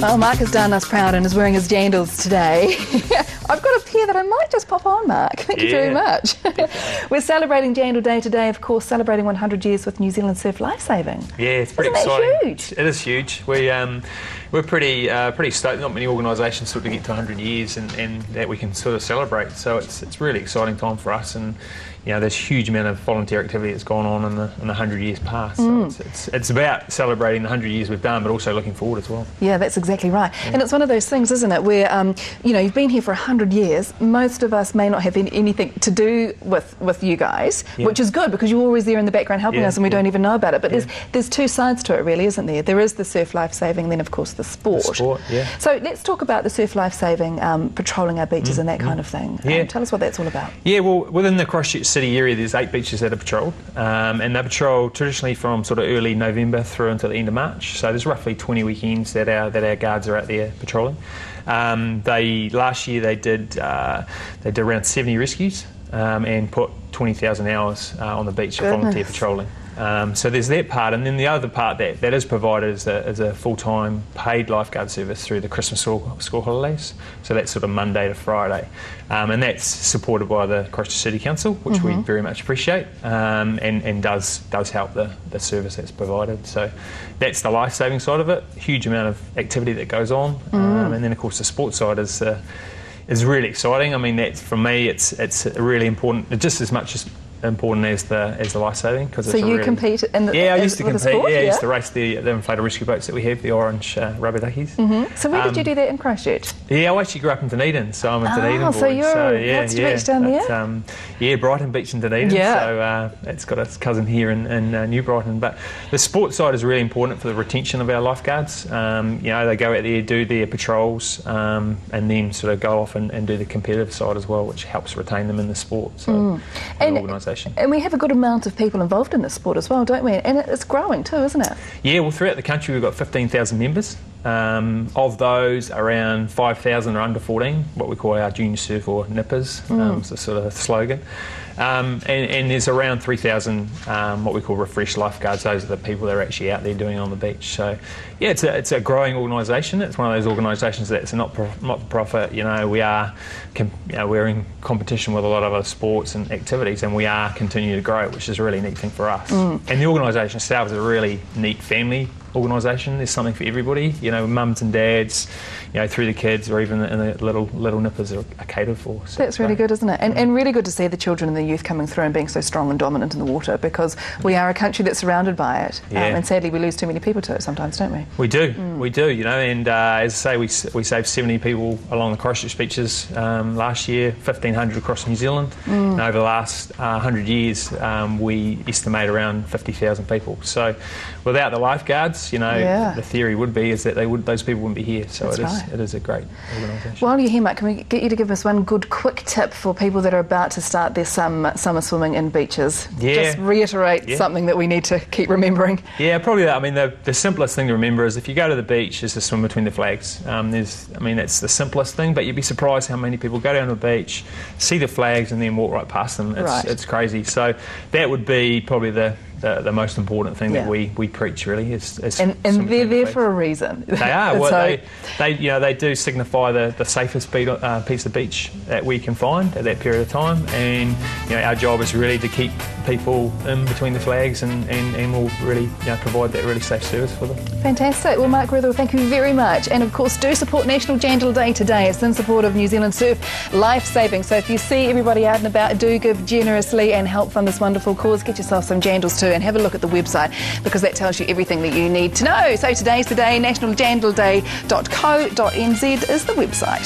Well, Mark has done us proud and is wearing his jandals today. I've got a pair that I might just pop on, Mark. Thank you very much. We're celebrating Jandal Day today, of course, celebrating 100 years with New Zealand surf lifesaving. Yeah, it's pretty Isn't exciting. That huge? It is huge. We're pretty stoked. Not many organisations sort of get to 100 years and that we can sort of celebrate. So it's really exciting time for us, and there's a huge amount of volunteer activity that's gone on in the 100 years past. So it's about celebrating the 100 years we've done, but also looking forward as well. Yeah, that's exactly right. Yeah. And it's one of those things, isn't it, where you've been here for 100 years. Most of us may not have anything to do with you guys, which is good because you're always there in the background helping us, and we don't even know about it. But there's two sides to it, really, isn't there? There is the surf life-saving, and then of course the sport. So let's talk about the surf life-saving, patrolling our beaches and that kind of thing. Tell us what that's all about. Yeah, well, within the Christchurch City area, there's 8 beaches that are patrolled, and they're patrolled traditionally from sort of early November through until the end of March. So there's roughly 20 weekends that our guards are out there patrolling. Last year they did around 70 rescues and put 20,000 hours on the beach for volunteer patrolling. So there's that part, and then the other part that is provided is a full-time paid lifeguard service through the Christmas school holidays. So that's sort of Monday to Friday, and that's supported by the Christchurch City Council, which we very much appreciate, and does help the service that's provided. So that's the life-saving side of it. Huge amount of activity that goes on, and then of course the sports side is really exciting. I mean, that's, for me, it's really important, just as much as important as the life saving. So you compete in the I used to compete. Sport? I used to race the inflatable rescue boats that we have, the orange rubber duckies. So where did you do that in Christchurch? Yeah, I actually grew up in Dunedin, so I'm a Dunedin boy. So you're what's your beach down there? Brighton Beach in Dunedin. So it's got a cousin here in New Brighton. But the sports side is really important for the retention of our lifeguards. They go out there, do their patrols, and then sort of go off and do the competitive side as well, which helps retain them in the sport. So the organisation. And we have a good amount of people involved in this sport as well, don't we? And it's growing too, isn't it? Yeah, well, throughout the country we've got 15,000 members. Of those, around 5,000 are under 14, what we call our junior surf or nippers, it's a sort of slogan. And there's around 3,000 what we call refreshed lifeguards. Those are the people that are actually out there doing it on the beach. So yeah, it's a growing organisation. It's one of those organisations that's not for profit. We're in competition with a lot of other sports and activities, and we are continuing to grow, which is a really neat thing for us. And the organisation itself is a really neat family organisation. There's something for everybody, mums and dads, through the kids, or even the little nippers are catered for. So that's really good, isn't it? And really good to see the children and the youth coming through and being so strong and dominant in the water, because we are a country that's surrounded by it, and sadly we lose too many people to it sometimes, don't we? We do, and as I say, we saved 70 people along the Christchurch beaches last year, 1,500 across New Zealand, and over the last 100 years we estimate around 50,000 people. So without the lifeguards, the theory would be is that those people wouldn't be here. So it is a great organisation. While you're here, Mike, can we get you to give us one good quick tip for people that are about to start their summer swimming in beaches? Just reiterate something that we need to keep remembering. Yeah, probably that. I mean, the simplest thing to remember is if you go to the beach is to swim between the flags. It's the simplest thing, but you'd be surprised how many people go down to the beach, see the flags, and then walk right past them. It's crazy. So that would be probably the most important thing that we preach, really, is and they're there for a reason. They are. Well, they do signify the safest piece of beach that we can find at that period of time, and our job is really to keep people in between the flags, and we'll really provide that really safe service for them. Fantastic. Well, Mark Wetherall, thank you very much, and of course do support National Jandal Day today. It's in support of New Zealand surf life-saving. So if you see everybody out and about, do give generously and help fund this wonderful cause. Get yourself some jandals too, and have a look at the website, because that tells you everything that you need to know. So today's the day. nationaljandalday.co.nz is the website.